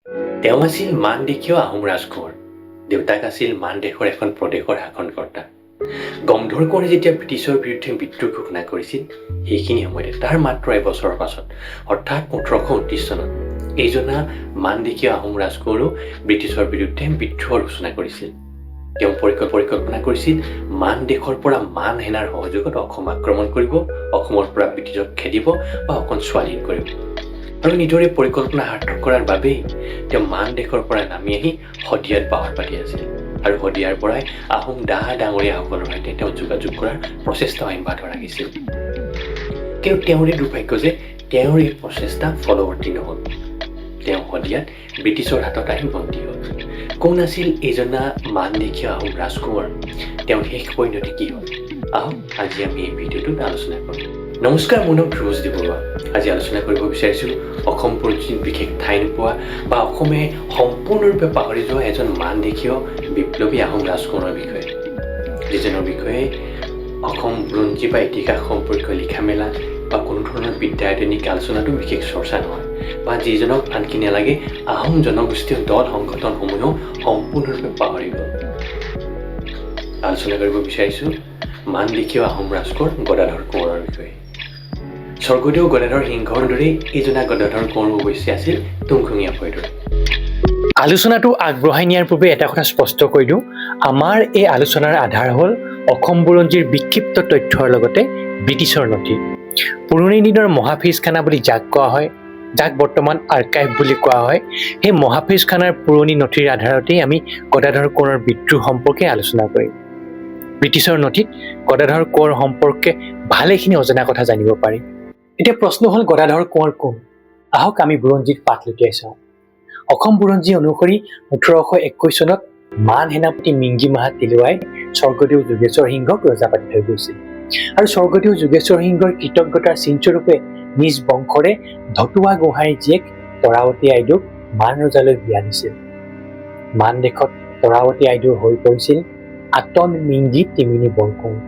তেওঁ আছিল মানদেশীয় আহোম ৰাজকোঁৱৰ। দেউতাক আছিল মানদেশৰ এখন প্ৰদেশৰ শাসনকৰ্তা। গংধৰ কোঁৱৰে যেতিয়া ব্ৰিটিছৰ বিৰুদ্ধে বিদ্ৰোহ ঘোষণা কৰিছিল, সেইখিনি সময়তে তাৰ মাত্ৰ এবছৰৰ পাছত অৰ্থাৎ 1829 চনত এইজনা মানদেশীয় আহোম ৰাজকোঁৱৰেও ব্ৰিটিছৰ বিৰুদ্ধে বিদ্ৰোহৰ সূচনা কৰিছিল। তেওঁ পৰিকল্পনা কৰিছিল মানদেশৰ পৰা মান সেনাৰ সহযোগত অসম আক্ৰমণ কৰিব, অসমৰ পৰা ব্ৰিটিছক খেদিব বা অসম স্বাধীন কৰিব। আৰু নিজৰে পৰিকল্পনা সাৰ্থক কৰাৰ বাবেই তেওঁ মানদেশৰ পৰা নামি আহি শদিয়াত বাহৰ পাতি আছিল। আৰু শদিয়াৰ পৰাই আহোম ডাঙৰীয়াসকলৰ সৈতে তেওঁ যোগাযোগ কৰাৰ প্ৰচেষ্টা অব্যাহত ৰাখিছিল। কিন্তু তেওঁৰে দুৰ্ভাগ্য যে তেওঁৰ এই প্ৰচেষ্টা ফলৱৰ্তী নহ'ল। তেওঁ শদিয়াত ব্ৰিটিছৰ হাতত আহি বন্দী হ'ল। কোন আছিল এইজনা মানদেশীয় আহোম ৰাজকোঁৱৰ? তেওঁৰ শেষ পৰিণতি কি হ'ল? আহক আজি আমি এই ভিডিঅ'টোত আলোচনা কৰিম। নমস্কাৰ, মোৰ নাম ধ্ৰুৱজ্যোতি বৰুৱা। আজি আলোচনা কৰিব বিচাৰিছোঁ অসম বুৰঞ্জীত বিশেষ ঠাই নোপোৱা বা অসমে সম্পূৰ্ণৰূপে পাহৰি যোৱা এজন মানদেশীয় বিপ্লৱী আহোম ৰাজকোঁৱৰৰ বিষয়ে, যিজনৰ বিষয়ে অসম বুৰঞ্জী বা ইতিহাস সম্পৰ্কীয় লিখা মেলা বা কোনো ধৰণৰ বিদ্যায়তনিক আলোচনাটো বিশেষ চৰ্চা নহয়, বা যিজনক আনকি নালাগে আহোম জনগোষ্ঠীয় দল সংগঠনসমূহেও সম্পূৰ্ণৰূপে পাহৰি গ'ল। আলোচনা কৰিব বিচাৰিছোঁ মানদেশীয় আহোম ৰাজকোঁৱৰ গদাধৰ কোঁৱৰৰ বিষয়ে। স্বৰ্গদেউ গদাধৰ সিংহৰ দৰেই এইজনা গদাধৰ কোঁৱৰ অৱশ্যে আছিল তুংখুঙীয়া ভৈৰৱ। আলোচনাটো আগবঢ়াই নিয়াৰ পূৰ্বে এটা কথা স্পষ্ট কৰি দিওঁ, আমাৰ এই আলোচনাৰ আধাৰ হ'ল অসম বুৰঞ্জীৰ বিক্ষিপ্ত তথ্যৰ লগতে ব্ৰিটিছৰ নথি। পুৰণি দিনৰ মহাফিজখানা বুলি যাক কোৱা হয়, যাক বৰ্তমান আৰ্কাইভ বুলি কোৱা হয়, সেই মহাফিজখানাৰ পুৰণি নথিৰ আধাৰতেই আমি গদাধৰ কোঁৱৰৰ বিদ্ৰোহ সম্পৰ্কে আলোচনা কৰিম। ব্ৰিটিছৰ নথিত গদাধৰ কোঁৱৰ সম্পৰ্কে ভালেখিনি অজনা কথা জানিব পাৰি। এতিয়া প্ৰশ্ন হ'ল গদাধৰ কোঁৱৰ কোন? আহক আমি বুৰঞ্জীত পাঠ লুটিয়াই চাওঁ। অসম বুৰঞ্জী অনুসৰি 1821 চনত মান সেনাপতি মিংগি মাহা তিলুৱাই স্বৰ্গদেউ যোগেশ্বৰ সিংহক ৰজা পাতি থৈ গৈছিল। আৰু স্বৰ্গদেউ যোগেশ্বৰ সিংহৰ কৃতজ্ঞতাৰ চিনস্বৰূপে নিজ বংশৰে ধতুৱা গোহাঁইৰ জীয়েক তৰাৱতী আইদেউক মান ৰজালৈ বিয়া দিছিল। মান দেশত তৰাৱতী আইদেউৰ হৈ পৰিছিল আটন মিংগি তিমিনি বৰকোঁৱৰ।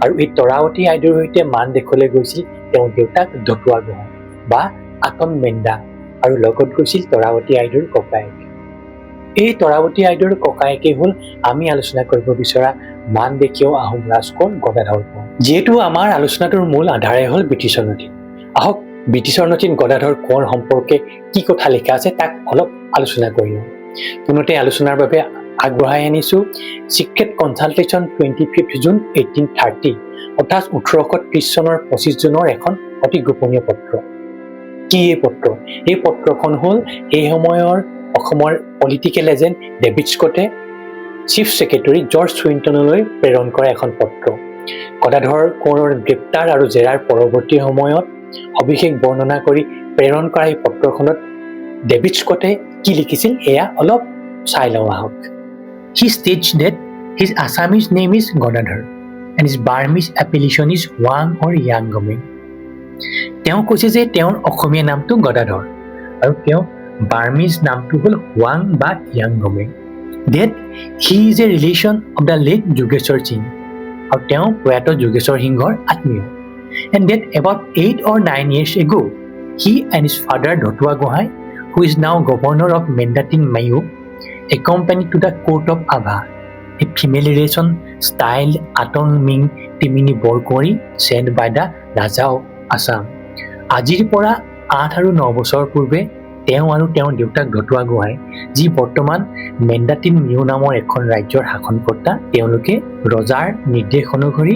আৰু এই তৰাৱতী আইদেউৰ সৈতে মান দেশলৈ গৈছিল তেওঁৰ দেউতাক ধতুৱা গোহাঁই বা আটন মেণ্ডা, আৰু লগত গৈছিল তৰাৱতী আইদেউৰ ককায়েক। এই তৰাৱতী আইদেউৰ ককায়েকেই হ'ল আমি আলোচনা কৰিব বিচৰা মানদেশীয় আহোম ৰাজকোঁৱৰ গদাধৰ কোঁৱৰ। যিহেতু আমাৰ আলোচনাটোৰ মূল আধাৰে হ'ল ব্ৰিটিছৰ নথি, আহক ব্ৰিটিছৰ নথিত গদাধৰ কোঁৱৰ সম্পৰ্কে কি কথা লিখা আছে তাক অলপ আলোচনা কৰি লওঁ। পুনতে আলোচনাৰ বাবে আগবঢ়াই আনিছোঁ চিক্ৰেট কনচালটেশ্যন 25 জুন 1830, অৰ্থাৎ 1830 চনৰ 25 জুনৰ এখন অতি গোপনীয় পত্ৰ। কি এই পত্ৰ? এই পত্ৰখন হ'ল এই সময়ৰ অসমৰ পলিটিকেল এজেণ্ট ডেভিড স্কটে চিফ ছেক্ৰেটাৰী জৰ্জ চুইণ্টনলৈ প্ৰেৰণ কৰা এখন পত্ৰ। গদাধৰ কোঁৱৰৰ গ্ৰেপ্তাৰ আৰু জেৰাৰ পৰৱৰ্তী সময়ত সবিশেষ বৰ্ণনা কৰি প্ৰেৰণ কৰা এই পত্ৰখনত ডেভিড স্কটে কি লিখিছিল এয়া অলপ চাই লওঁ আহক। He states that his Assamese name is Godadhar and his Burmese appellation is Wang or Yangame. তেওঁ কৈছে যে তেওঁৰ অসমীয়া নামটো গদাধৰ আৰু তেওঁৰ বাৰ্মিজ নামটো হ'ল ৱাং বা ইয়াংগমে। That he is a relation of the late Jogeshwar Singh, আৰু তেওঁ প্ৰয়াত যোগেশ্বৰ সিংহৰ আত্মীয়। And that about 8 or 9 years ago, he and his father ধতুৱা Gohain, who is now governor of Mendatin Mayu, accompanied to the court of Ava, a female relation styled Atong Ming Timini Borkori sent by the Raja of Assam. আজিৰ পৰা 8 আৰু 9 বছৰ পূৰ্বে তেওঁ আৰু তেওঁৰ দেউতাক ধতুৱা গোহাঁই, যি বৰ্তমান মেণ্ডাটিন মিউ নামৰ এখন ৰাজ্যৰ শাসনকৰ্তা, তেওঁলোকে ৰজাৰ নিৰ্দেশ অনুসৰি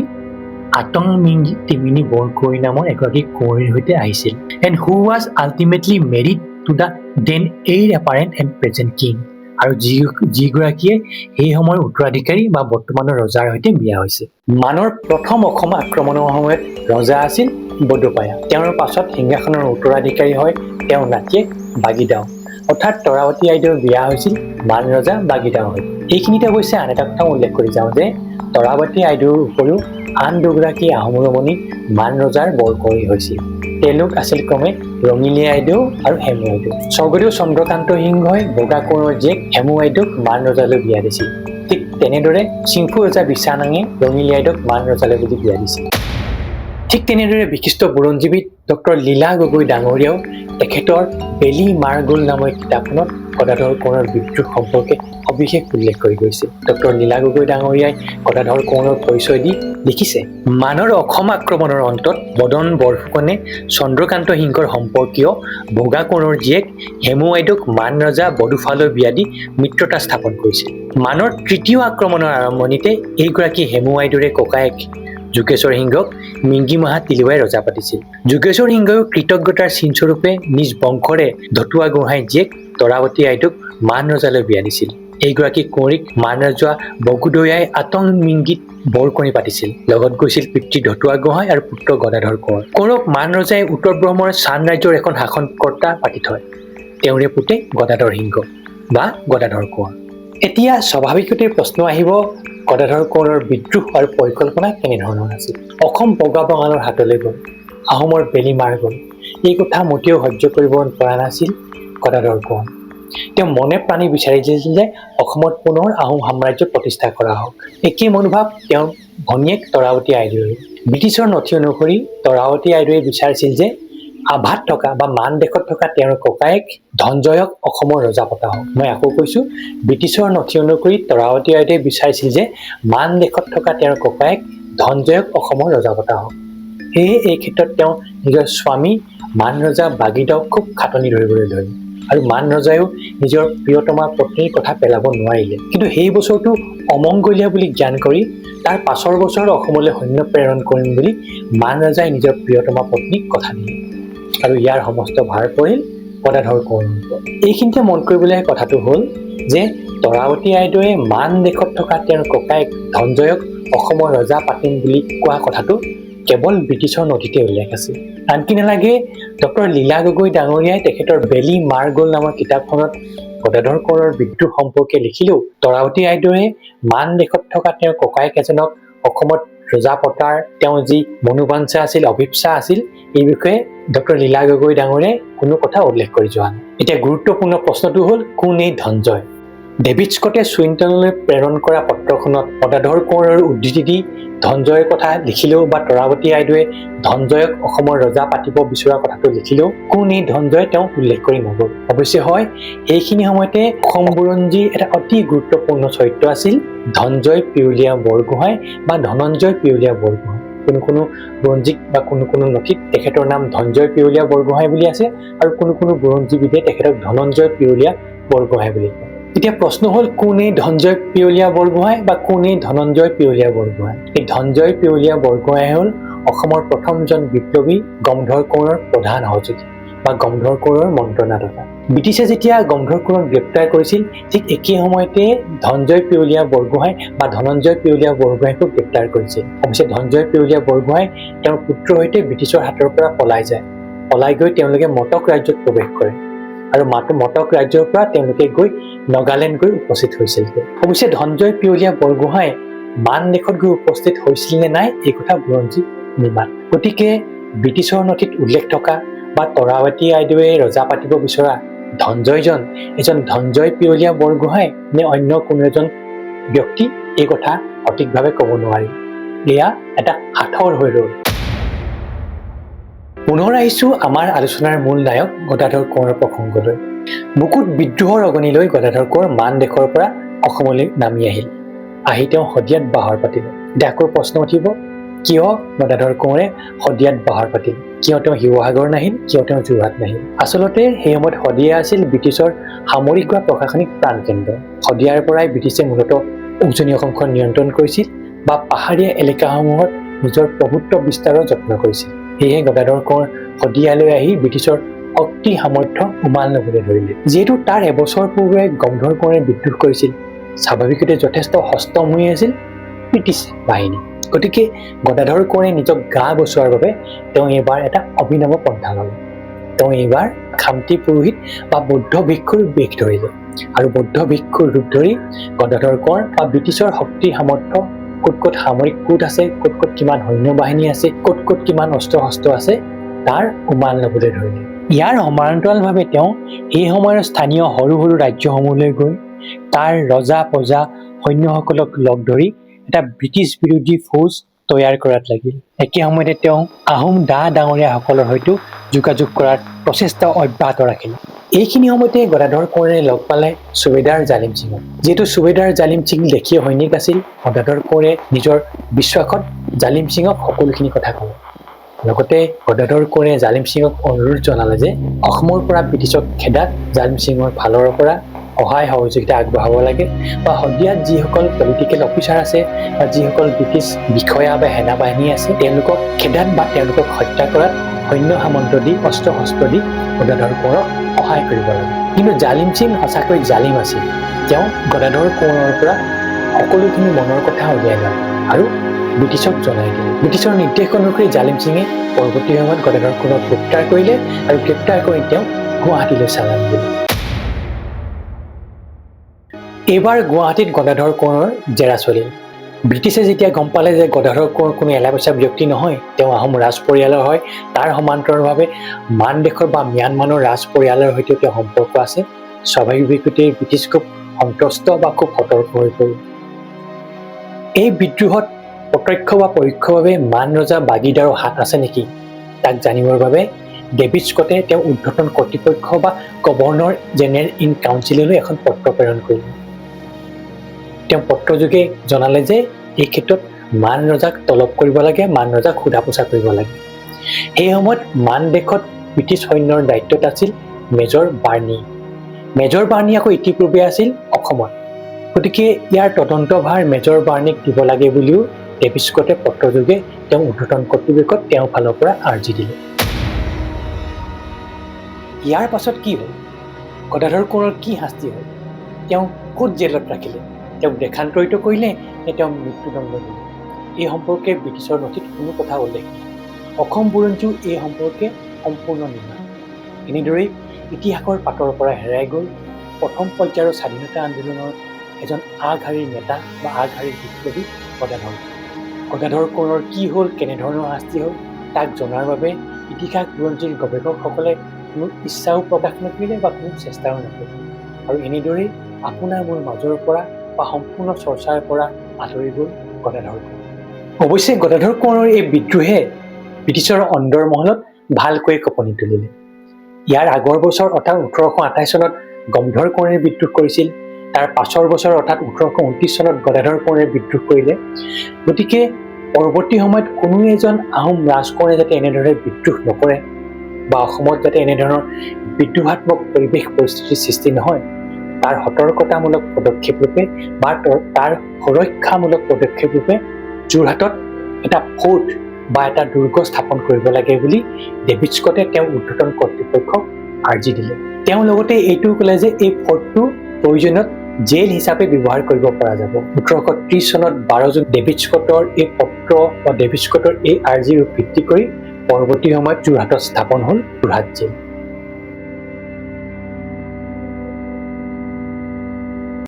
আটং মিংগি তিমিনি বৰকৰি নামৰ এগৰাকী কুঁৱৰীৰ সৈতে আহিছিল। And who was ultimately married to the then heir apparent and present king, আৰু যিগৰাকীয়ে সেই সময়ৰ উত্তৰাধিকাৰী বা বৰ্তমানৰ ৰজাৰ সৈতে বিয়া হৈছে। মানৰ প্ৰথম অসম আক্ৰমণৰ সময়ত ৰজা আছিল বডোপায়া। তেওঁৰ পাছত সিংহাসনৰ উত্তৰাধিকাৰী হয় তেওঁৰ নাতিয়েক বাগিদাও, অৰ্থাৎ তৰাৱতী আইদেউৰ বিয়া হৈছিল মান ৰজা বাগিদাও হৈ। এইখিনিতে অৱশ্যে আন এটা কথা উল্লেখ কৰি যাওঁ যে তৰাৱতী আইদেউৰ উপৰিও আন দুগৰাকী আহোম ৰমণী মান ৰজাৰ বৰকুঁৱৰী হৈছিল। তেওঁলোক আছিল ক্ৰমে ৰঙিলী আইদেউ আৰু হেমু আইদেউ। স্বৰ্গদেউ চন্দ্ৰকান্ত সিংহই বগা কোঁৱৰৰ জীয়েক হেমু আইদেউক মান ৰজালৈ বিয়া দিছিল। ঠিক তেনেদৰে চিংফু ৰজা বিছানাঙে ৰঙিলী আইদেউক মান ৰজালৈ বুলি বিয়া দিছিল। ঠিক তেনেদৰে বিশিষ্ট বুৰঞ্জীবিদ ডক্টৰ লীলা গগৈ ডাঙৰীয়াও তেখেতৰ বেলি মাৰ গ'ল নামৰ কিতাপখনত গদাধৰ কোঁৱৰৰ বিদ্ৰোহ সম্পৰ্কে সবিশেষ উল্লেখ কৰি গৈছে। ডক্টৰ লীলা গগৈ ডাঙৰীয়াই গদাধৰ কোঁৱৰৰ পৰিচয় দি লিখিছে, মানৰ অসম আক্ৰমণৰ অন্তত বদন বৰফুকনে চন্দ্ৰকান্ত সিংহৰ সম্পৰ্কীয় ভোগা কোঁৱৰৰ জীয়েক হেমু আইদেউক মান ৰজা বডোফালৈ বিয়া দি মিত্ৰতা স্থাপন কৰিছিল। মানৰ তৃতীয় আক্ৰমণৰ আৰম্ভণিতে এইগৰাকী হেমু আইদেউৰে ককায়েক যোগেশ্বৰ সিংহক মিংগি মহা তিলুৱাই ৰজা পাতিছিল। যোগেশ্বৰ সিংহয়ো কৃতজ্ঞতাৰ চিনস্বৰূপে নিজ বংশৰে ধতুৱা গোহাঁই জীয়েক তৰাৱতী আইদেউক মান ৰজালৈ বিয়া দিছিল। এইগৰাকী কুঁৱৰীক মান ৰজা বগোদয়াই আতং মিংগিত বৰকণি পাতিছিল। লগত গৈছিল পিতৃ ধতুৱা গোহাঁই আৰু পুত্ৰ গদাধৰ কোঁৱৰ। কোঁৱৰক মান ৰজাই উত্তৰ ব্ৰহ্মৰ চান ৰাজ্যৰ এখন শাসনকৰ্তা পাতি থয়। তেওঁৰে পুতে গদাধৰ সিংহ বা গদাধৰ কোঁৱৰ। এতিয়া স্বাভাৱিকতে প্ৰশ্ন আহিব, গদাধৰ কোঁৱৰৰ বিদ্ৰোহ আৰু পৰিকল্পনা কেনেধৰণৰ আছিল? অসম বগা বঙালৰ হাতলৈ গ'ল, আহোমৰ বেলি মাৰ গ'ল, এই কথা মোটেও সহ্য কৰিব পৰা নাছিল গদাধৰ কোঁৱৰ। তেওঁ মনে প্ৰাণে বিচাৰিছিল যে অসমত পুনৰ আহোম সাম্ৰাজ্য প্ৰতিষ্ঠা কৰা হওক। একেই মনোভাৱ তেওঁৰ ভনীয়েক তৰাৱতী আইদেউৰ। ব্ৰিটিছৰ নথি অনুসৰি তৰাৱতী আইদেউৱে বিচাৰিছিল যে আভাত থকা বা মান দেশত থকা তেওঁৰ ককায়েক ধনঞ্জয়ক অসমৰ ৰজা পতা হওক। মই আকৌ কৈছোঁ, ব্ৰিটিছৰ নথি অনুসৰি তৰাৱতী আইদেউৱে বিচাৰিছিল যে মান দেশত থকা তেওঁৰ ককায়েক ধনঞ্জয়ক অসমৰ ৰজা পতা হওক। সেয়ে এই ক্ষেত্ৰত তেওঁ নিজৰ স্বামী মান ৰজা বাগিদাওক খুব খাটনি ধৰিবলৈ ধৰিলে আৰু মান ৰজায়ো নিজৰ প্ৰিয়তমা পত্নীৰ কথা পেলাব নোৱাৰিলে। কিন্তু সেই বছৰটো অমংগলীয়া বুলি জ্ঞান কৰি তাৰ পাছৰ বছৰ অসমলৈ সৈন্য প্ৰেৰণ কৰিম বুলি মান ৰজাই নিজৰ প্ৰিয়তমা পত্নীক কথা দিলে আৰু ইয়াৰ সমস্ত ভাৰ পৰিল গদাধৰ কোঁৱৰৰ ওপৰত। এইখিনিতে মন কৰিবলগীয়া কথাটো হ'ল যে তৰাৱতী আইদেউৱে মান দেশত থকা তেওঁৰ ককায়েক ধনঞ্জয়ক অসমৰ ৰজা পাতিম বুলি কোৱা কথাটো কেৱল ব্ৰিটিছৰ নথিতে উল্লেখ আছে। আনকি নালাগে, ডক্টৰ লীলা গগৈ ডাঙৰীয়াই তেখেতৰ বেলি মাৰ গ'ল নামৰ কিতাপখনত গদাধৰ কোঁৱৰৰ বিদ্ৰোহ সম্পৰ্কে লিখিলেও তৰাৱতী আইদেউৱে মান দেশত থকা তেওঁৰ ককায়েক এজনক অসমত ৰজা পতাৰ তেওঁ যি মনোবাঞ্ছা আছিল, অভিপ্সা আছিল, এই বিষয়ে ডক্টৰ লীলা গগৈ ডাঙৰীয়াই কোনো কথা উল্লেখ কৰি যোৱা নাই। এতিয়া গুৰুত্বপূৰ্ণ প্ৰশ্নটো হ'ল, কোন এই ধনঞ্জয়? ডেভিড স্কটে চুইণ্টনলৈ প্ৰেৰণ কৰা পত্ৰখনত গদাধৰ কোঁৱৰৰ উদ্ধৃতি দি ধনঞ্জয়ৰ কথা লিখিলেও বা তৰাৱতী আইদেউৱে ধনঞ্জয়ক অসমৰ ৰজা পাতিব বিচৰা কথাটো লিখিলেও কোন এই ধনঞ্জয় তেওঁ উল্লেখ কৰি নগ'ল। অৱশ্যে হয়, সেইখিনি সময়তে অসম বুৰঞ্জীৰ এটা অতি গুৰুত্বপূৰ্ণ চৰিত্ৰ আছিল ধনঞ্জয় পিয়লীয়া বৰগোহাঁই বা ধনঞ্জয় পিয়লীয়া বৰগোহাঁই। কোনো বুৰঞ্জীক বা কোনো নথিত তেখেতৰ নাম ধনঞ্জয় পিয়লীয়া বৰগোহাঁই বুলি আছে আৰু কোনো বুৰঞ্জীবিদে তেখেতক ধনঞ্জয় পিয়লীয়া বৰগোহাঁই বুলি কয়। এতিয়া প্ৰশ্ন হ'ল, কোন এই ধনঞ্জয় পিয়লীয়া বৰগোহাঁই বা কোন এই ধনঞ্জয় পিয়লীয়া বৰগোহাঁই? এই ধনঞ্জয় পিয়লীয়া বৰগোহাঁই হ'ল অসমৰ প্ৰথমজন বিপ্লৱী গমধৰ কোঁৱৰৰ প্ৰধান সহযোগী বা গমধৰ কোঁৱৰৰ মন্ত্ৰণাদাতা। ব্ৰিটিছে যেতিয়া গমধৰ কোঁৱৰক গ্ৰেপ্তাৰ কৰিছিল, ঠিক একেই সময়তে ধনঞ্জয় পিয়লীয়া বৰগোহাঁই বা ধনঞ্জয় পিয়লীয়া বৰগোহাঁইকো গ্ৰেপ্তাৰ কৰিছিল। অৱশ্যে ধনঞ্জয় পিয়লীয়া বৰগোহাঁই তেওঁৰ পুত্ৰৰ সৈতে ব্ৰিটিছৰ হাতৰ পৰা পলাই যায়। পলাই গৈ তেওঁলোকে মটক ৰাজ্যত প্ৰৱেশ কৰে আৰু মটক ৰাজ্যৰ পৰা তেওঁলোকে গৈ নগালেণ্ড গৈ উপস্থিত হৈছিল। অৱশ্যে ধনঞ্জয় পিয়লীয়া বৰগোহাঁই মান দেশত গৈ উপস্থিত হৈছিল নে নাই এই কথা বুৰঞ্জী নিমাত। গতিকে ব্ৰিটিছৰ নথিত উল্লেখ থকা বা তৰাৱতী আইদেউৱে ৰজা পাতিব বিচৰা ধনঞ্জয়জন এজন ধনঞ্জয় পিয়লীয়া বৰগোহাঁই নে অন্য কোনো এজন ব্যক্তি, এই কথা সঠিকভাৱে ক'ব নোৱাৰি। এয়া এটা সাঁথৰ হৈ ৰ'ল। পুনৰ আহিছোঁ আমাৰ আলোচনাৰ মূল নায়ক গদাধৰ কোঁৱৰৰ প্ৰসংগলৈ। বুকুত বিদ্ৰোহৰ অগনি লৈ গদাধৰ কোঁৱৰ মান দেশৰ পৰা অসমলৈ নামি আহিল। আহি তেওঁ শদিয়াত বাহৰ পাতিলে। এতিয়া আকৌ প্ৰশ্ন উঠিব, কিয় গদাধৰ কোঁৱৰে শদিয়াত বাহৰ পাতিল? কিয় তেওঁ শিৱসাগৰ নাহিল? কিয় তেওঁ যোৰহাট নাহিল? আচলতে সেই সময়ত শদিয়া আছিল ব্ৰিটিছৰ সামৰিক বা প্ৰশাসনিক প্ৰাণকেন্দ্ৰ। শদিয়াৰ পৰাই ব্ৰিটিছে মূলতঃ উজনি অসমখন নিয়ন্ত্ৰণ কৰিছিল বা পাহাৰীয়া এলেকাসমূহত নিজৰ প্ৰভুত্ব বিস্তাৰৰ যত্ন কৰিছিল। সেয়েহে গদাধৰ কোঁৱৰ শদিয়ালৈ আহি ব্ৰিটিছৰ শক্তি সামৰ্থ্য উমাল ল'বলৈ ধৰিলে। যিহেতু তাৰ এবছৰ পূৰ্বে গমধৰ কোঁৱৰে বিদ্ৰোহ কৰিছিল, স্বাভাৱিকতে যথেষ্ট হস্তমুহি আছিল ব্ৰিটিছ বাহিনী। গতিকে গদাধৰ কোঁৱৰে নিজক গা বচোৱাৰ বাবে তেওঁ এইবাৰ এটা অভিনৱ পন্থা ল'লে। তেওঁ এইবাৰ খামতি পুৰোহিত বা বৌদ্ধ ভিক্ষুৰ বেশ ধৰিলে আৰু বৌদ্ধ ভিক্ষুৰ ৰূপ ধৰি গদাধৰ কোঁৱৰ বা ব্ৰিটিছৰ শক্তি সামৰ্থ্য, ক'ত সামৰিক গোট আছে, ক'ত কিমান সৈন্য বাহিনী আছে, ক'ত কিমান অস্ত্ৰ শস্ত্ৰ আছে, তাৰ উমান ল'বলৈ ধৰিলে। ইয়াৰ সমান্তৰালভাৱে তেওঁ সেই সময়ৰ স্থানীয় সৰু ৰাজ্যসমূহলৈ গৈ তাৰ ৰজা প্ৰজা সৈন্যসকলক লগ ধৰি এটা ব্ৰিটিছ বিৰোধী ফৌজ তৈয়াৰ কৰাত লাগিল। একে সময়তে তেওঁ আহোম ডা ডাঙৰীয়াসকলৰ সৈতে যোগাযোগ কৰাৰ প্ৰচেষ্টা অব্যাহত ৰাখিলে। এইখিনি সময়তে গদাধৰ কোঁৱৰে লগ পালে ছুবেদাৰ জালিম সিঙক। যিহেতু ছুবেদাৰ জালিম সিং দেশীয় সৈনিক আছিল, গদাধৰ কোঁৱৰে নিজৰ বিশ্বাসত জালিম সিঙক সকলোখিনি কথা ক'লে। লগতে গদাধৰ কোঁৱৰে জালিম সিঙক অনুৰোধ জনালে যে অসমৰ পৰা ব্ৰিটিছক খেদাত জালিম সিঙৰ ফালৰ পৰা সহায় সহযোগিতা আগবঢ়াব লাগে, বা সন্ধিয়াত যিসকল পলিটিকেল অফিচাৰ আছে বা যিসকল ব্ৰিটিছ বিষয়া বা সেনাবাহিনী আছে তেওঁলোকক খেদাত বা তেওঁলোকক হত্যা কৰাত সৈন্য সামন্ত দি অস্ত্ৰ শস্ত্ৰ দি গদাধৰ কোঁৱৰক সহায় কৰিব লাগে। কিন্তু জালিম সিং সঁচাকৈ জালিম আছিল। তেওঁ গদাধৰ কোঁৱৰৰ পৰা সকলোখিনি মনৰ কথা উলিয়াই লয় আৰু ব্ৰিটিছক জনাই দিলে। ব্ৰিটিছৰ নিৰ্দেশ অনুসৰি জালিম সিঙে পৰৱৰ্তী সময়ত গদাধৰ কোঁৱৰক গ্ৰেপ্তাৰ কৰিলে আৰু গ্ৰেপ্তাৰ কৰি তেওঁক গুৱাহাটীলৈ চালান দিলে। এইবাৰ গুৱাহাটীত গদাধৰ কোঁৱৰৰ জেৰা চলিল। ব্ৰিটিছে যেতিয়া গম পালে যে গদাধৰ কোঁৱৰ কোনো এলা পেচা ব্যক্তি নহয়, তেওঁ আহোম ৰাজ পৰিয়ালৰ হয়, তাৰ সমান্তৰালভাৱে মান দেশৰ বা ম্যানমাৰৰ ৰাজ পৰিয়ালৰ সৈতে তেওঁ সম্পৰ্ক আছে, স্বাভাৱিকতে ব্ৰিটিছ খুব সন্তুষ্ট বা খুব সতৰ্ক হৈ পৰিল। এই বিদ্ৰোহত প্ৰত্যক্ষ বা পৰোক্ষভাৱে মান ৰজা বাগিদাৰৰ হাত আছে নেকি তাক জানিবৰ বাবে ডেভিড স্কটে তেওঁ ঊৰ্ধ্বতন কৰ্তৃপক্ষ বা গভৰ্ণৰ জেনেৰেল ইন কাউন্সিললৈ এখন পত্ৰ প্ৰেৰণ কৰিলে। তেওঁ পত্ৰযোগে জনালে যে এই ক্ষেত্ৰত মান ৰজাক তলব কৰিব লাগে, মান ৰজাক সোধা পোছা কৰিব লাগে। সেই সময়ত মান দেশত ব্ৰিটিছ সৈন্যৰ দায়িত্বত আছিল মেজৰ বাৰ্নি। মেজৰ বাৰ্নি আকৌ ইতিপূৰ্বে আছিল অসমত, গতিকে ইয়াৰ তদন্তভাৰ মেজৰ বাৰ্নিক দিব লাগে বুলিও ডেভিড স্কটে পত্ৰযোগে তেওঁ ঊৰ্ধ্বতন কৰ্তৃপক্ষক তেওঁৰ ফালৰ পৰা আৰ্জি দিলে। ইয়াৰ পাছত কি হ'ল? গদাধৰ কোঁৱৰৰ কি শাস্তি হ'ল? তেওঁ ক'ত জেলত ৰাখিলে? তেওঁক দেশান্তৰিত কৰিলে নে তেওঁক মৃত্যুদণ্ড দিলে? এই সম্পৰ্কে ব্ৰিটিছৰ নথিত কোনো কথা উল্লেখ নাই। অসম বুৰঞ্জীও এই সম্পৰ্কে সম্পূৰ্ণ নিৰ্ণয়। এনেদৰেই ইতিহাসৰ পাতৰ পৰা হেৰাই গ'ল প্ৰথম পৰ্যায়ৰ স্বাধীনতা আন্দোলনৰ এজন আগশাৰীৰ নেতা বা আগশাৰীৰ বিপ্লৱী গদাধৰ। গদাধৰ কোঁৱৰৰ কি হ'ল, কেনেধৰণৰ শাস্তি হ'ল তাক জনাৰ বাবে ইতিহাস বুৰঞ্জীৰ গৱেষকসকলে কোনো ইচ্ছাও প্ৰকাশ নকৰিলে বা কোনো চেষ্টাও নকৰিলে। আৰু এনেদৰেই আপোনাৰ মোৰ মাজৰ পৰা বা সম্পূৰ্ণ চৰ্চাৰ পৰা আঁতৰি গ'ল গদাধৰ কোঁৱৰ। অৱশ্যে গদাধৰ কোঁৱৰৰ এই বিদ্ৰোহে ব্ৰিটিছৰ অন্দৰমহলত ভালকৈ কঁপনি তুলিলে। ইয়াৰ আগৰ বছৰ অৰ্থাৎ 1828 চনত গমধৰ কোঁৱৰে বিদ্ৰোহ কৰিছিল, তাৰ পাছৰ বছৰ অৰ্থাৎ 1829 চনত গদাধৰ কোঁৱৰে বিদ্ৰোহ কৰিলে। গতিকে পৰৱৰ্তী সময়ত কোনো এজন আহোম ৰাজকোঁৱৰে যাতে এনেদৰে বিদ্ৰোহ নকৰে বা অসমত যাতে এনেধৰণৰ বিদ্ৰোহাত্মক পৰিৱেশ পৰিস্থিতিৰ সৃষ্টি নহয়, তাৰ সতৰ্কতামূলক পদক্ষেপ ৰূপে বা তাৰ সুৰক্ষামূলক পদক্ষেপ ৰূপে যোৰহাটত এটা ফৰ্ট বা এটা দুৰ্গ স্থাপন কৰিব লাগে বুলি ডেভিড স্কটে তেওঁ ঊৰ্ধ্বতন কৰ্তৃপক্ষক আৰ্জি দিলে। তেওঁ লগতে এইটোও ক'লে যে এই ফৰ্টটো প্ৰয়োজনত জেল হিচাপে ব্যৱহাৰ কৰিব পৰা যাব। 1830 চনত 12 জুন ডেভিড স্কটৰ এই পত্ৰ বা ডেভিড স্কটৰ এই আৰ্জিৰ ভিত্তি কৰি পৰৱৰ্তী সময়ত যোৰহাটত স্থাপন হ'ল যোৰহাট জেল।